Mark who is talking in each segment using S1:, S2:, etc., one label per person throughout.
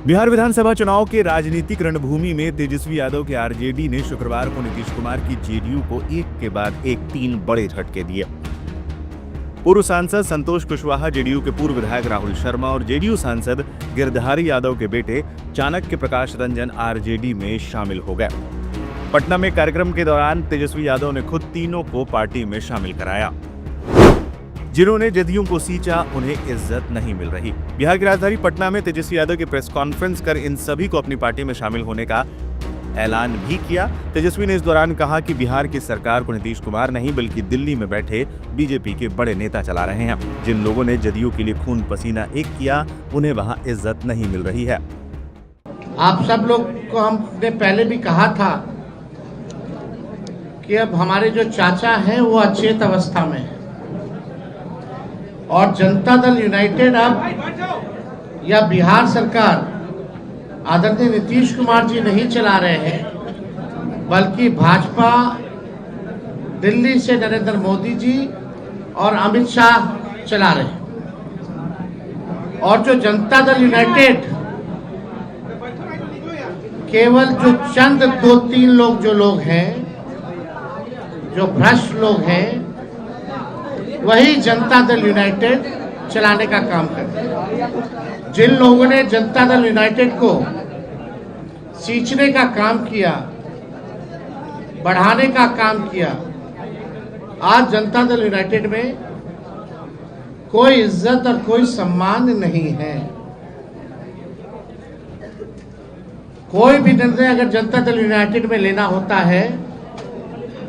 S1: बिहार विधानसभा चुनाव के राजनीतिक रणभूमि में तेजस्वी यादव के आरजेडी ने शुक्रवार को नीतीश कुमार की जेडीयू को एक के बाद एक 3 बड़े झटके दिए। पूर्व सांसद संतोष कुशवाहा, जेडीयू के पूर्व विधायक राहुल शर्मा और जेडीयू सांसद गिरधारी यादव के बेटे चाणक्य प्रकाश रंजन आरजेडी में शामिल हो गए। पटना में कार्यक्रम के दौरान तेजस्वी यादव ने खुद तीनों को पार्टी में शामिल कराया। जिन्होंने जदयू को सींचा, उन्हें इज्जत नहीं मिल रही। बिहार की राजधानी पटना में तेजस्वी यादव की प्रेस कॉन्फ्रेंस कर इन सभी को अपनी पार्टी में शामिल होने का ऐलान भी किया। तेजस्वी ने इस दौरान कहा कि बिहार की सरकार को नीतीश कुमार नहीं बल्कि दिल्ली में बैठे बीजेपी के बड़े नेता चला रहे हैं। जिन लोगों ने जदयू के लिए खून पसीना एक किया, उन्हें वहां इज्जत नहीं मिल रही है।
S2: आप सब लोग को हमने पहले भी कहा था कि अब हमारे जो चाचा हैं वो अचेत अवस्था में है और जनता दल यूनाइटेड अब या बिहार सरकार आदरणीय नीतीश कुमार जी नहीं चला रहे हैं, बल्कि भाजपा दिल्ली से नरेंद्र मोदी जी और अमित शाह चला रहे हैं। और जो जनता दल यूनाइटेड केवल जो चंद 2-3 लोग हैं, जो भ्रष्ट लोग हैं, वही जनता दल यूनाइटेड चलाने का काम करते हैं। जिन लोगों ने जनता दल यूनाइटेड को सींचने का काम किया, बढ़ाने का काम किया, आज जनता दल यूनाइटेड में कोई इज्जत और कोई सम्मान नहीं है। कोई भी निर्णय अगर जनता दल यूनाइटेड में लेना होता है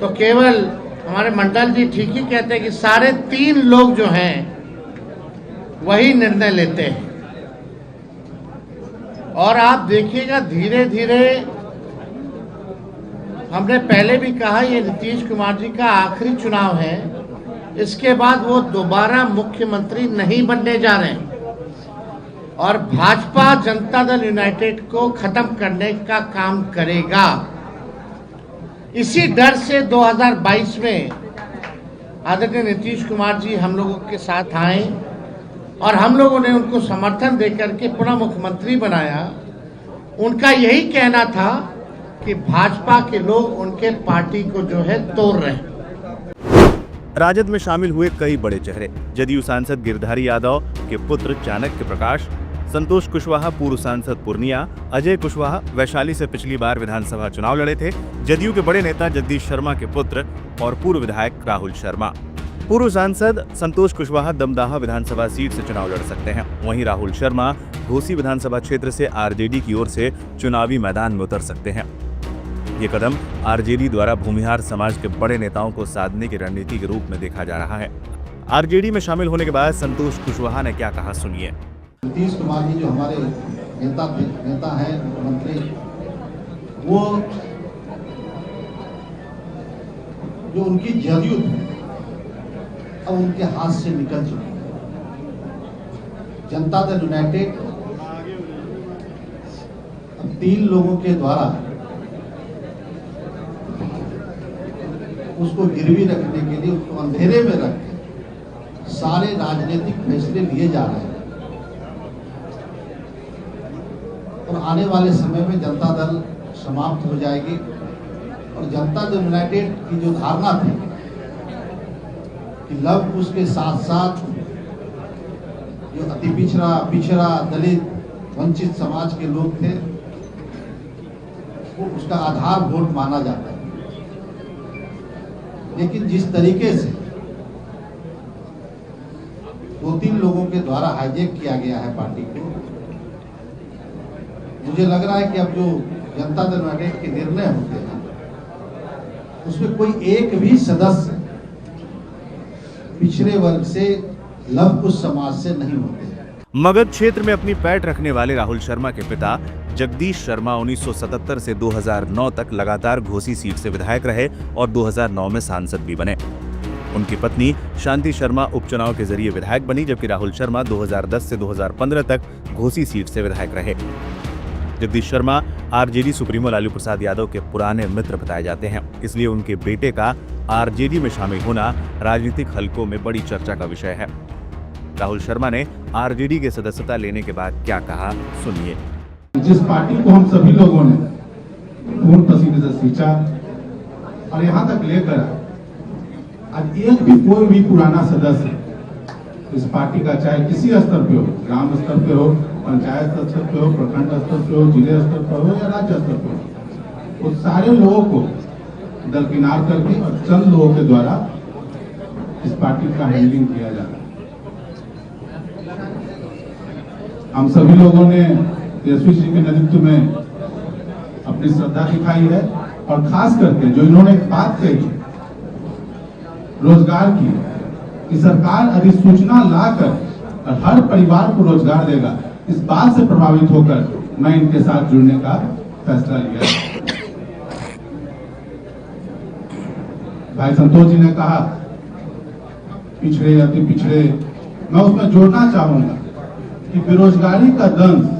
S2: तो केवल हमारे मंडल जी ठीक ही कहते हैं कि 3.5 लोग जो हैं वही निर्णय लेते हैं। और आप देखिएगा धीरे धीरे, हमने पहले भी कहा ये नीतीश कुमार जी का आखिरी चुनाव है, इसके बाद वो दोबारा मुख्यमंत्री नहीं बनने जा रहे हैं और भाजपा जनता दल यूनाइटेड को खत्म करने का काम करेगा। इसी डर से 2022 में आदरणीय नीतीश कुमार जी हम लोगों के साथ आए और हम लोगों ने उनको समर्थन देकर के पुनः मुख्यमंत्री बनाया। उनका यही कहना था कि भाजपा के लोग उनके पार्टी को जो है तोड़ रहे हैं।
S1: राजद में शामिल हुए कई बड़े चेहरे। जदयू सांसद गिरधारी यादव के पुत्र चाणक्य प्रकाश, संतोष कुशवाहा पूर्व सांसद पूर्णिया, अजय कुशवाहा वैशाली से पिछली बार विधानसभा चुनाव लड़े थे, जदयू के बड़े नेता जगदीश शर्मा के पुत्र और पूर्व विधायक राहुल शर्मा। पूर्व सांसद संतोष कुशवाहा दमदाहा विधानसभा सीट से चुनाव लड़ सकते हैं। वहीं राहुल शर्मा घोसी विधानसभा क्षेत्र से आरजेडी की ओर से चुनावी मैदान में उतर सकते हैं। ये कदम आरजेडी द्वारा भूमिहार समाज के बड़े नेताओं को साधने की रणनीति के रूप में देखा जा रहा है। आरजेडी में शामिल होने के बाद संतोष कुशवाहा ने क्या कहा, सुनिए।
S3: नीतीश कुमार जी जो हमारे नेता हैं, मंत्री, वो जो उनकी जदयू थी अब उनके हाथ से निकल चुकी है। जनता दल यूनाइटेड अब 3 लोगों के द्वारा उसको गिरवी रखने के लिए, उसको अंधेरे में रख के सारे राजनीतिक फैसले लिए जा रहे हैं। और आने वाले समय में जनता दल समाप्त हो जाएगी और जनता दल यूनाइटेड की जो धारणा थी कि लव कुश के साथ साथ जो अति पिछड़ा दलित वंचित समाज के लोग थे, वो उसका आधार वोट माना जाता है। लेकिन जिस तरीके से 2-3 लोगों के द्वारा हाईजैक किया गया है पार्टी को, मुझे लग रहा है कि अब जो जनता दल यूनाइटेड के निर्णय होते हैं उसमें कोई एक भी सदस्य पिछड़े वर्ग से, लव कुश समाज से नहीं होते।
S1: मगध क्षेत्र में अपनी पैठ रखने वाले राहुल शर्मा के पिता जगदीश शर्मा 1977 से 2009 तक लगातार घोसी सीट से विधायक रहे और 2009 में सांसद भी बने। उनकी पत्नी शांति शर्मा उपचुनाव के जरिए विधायक बनी, जबकि राहुल शर्मा 2010 से 2015 तक घोसी सीट से विधायक रहे। जगदीश शर्मा आरजेडी सुप्रीमो लालू प्रसाद यादव के पुराने मित्र बताए जाते हैं, इसलिए उनके बेटे का आरजेडी में शामिल होना राजनीतिक हलकों में बड़ी चर्चा का विषय है। राहुल शर्मा ने आरजेडी की सदस्यता लेने के बाद क्या कहा, सुनिए।
S4: जिस पार्टी को हम सभी लोगों ने पूर्ण पसीने से सींचा और यहाँ तक लेकर आज एक भी कोई भी पुराना सदस्य इस पार्टी का, चाहे किसी स्तर पे हो, ग्राम स्तर पे हो, पंचायत स्तर पे हो, प्रखंड स्तर पे हो, जिले स्तर पर हो या राज्य स्तर पे हो, उस सारे लोगों को दरकिनार करके और चंद लोगों के द्वारा इस पार्टी का हैंडलिंग किया जा रहा है। हम सभी लोगों ने तेजस्वी जी के नेतृत्व में अपनी श्रद्धा दिखाई है और खास करके जो इन्होंने एक बात कही रोजगार की, कि सरकार अधिसूचना लाकर और हर परिवार को रोजगार देगा, इस बात से प्रभावित होकर मैं इनके साथ जुड़ने का फैसला लिया। भाई संतोष जी ने कहा पिछड़े अति पिछड़े, मैं उसमें जोड़ना चाहूंगा कि बेरोजगारी का दंश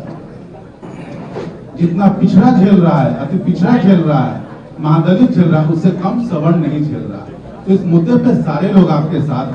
S4: जितना पिछड़ा झेल रहा है, अति पिछड़ा झेल रहा है, महादलित झेल रहा है, उससे कम सवर्ण नहीं झेल रहा है। तो इस मुद्दे पे सारे लोग आपके साथ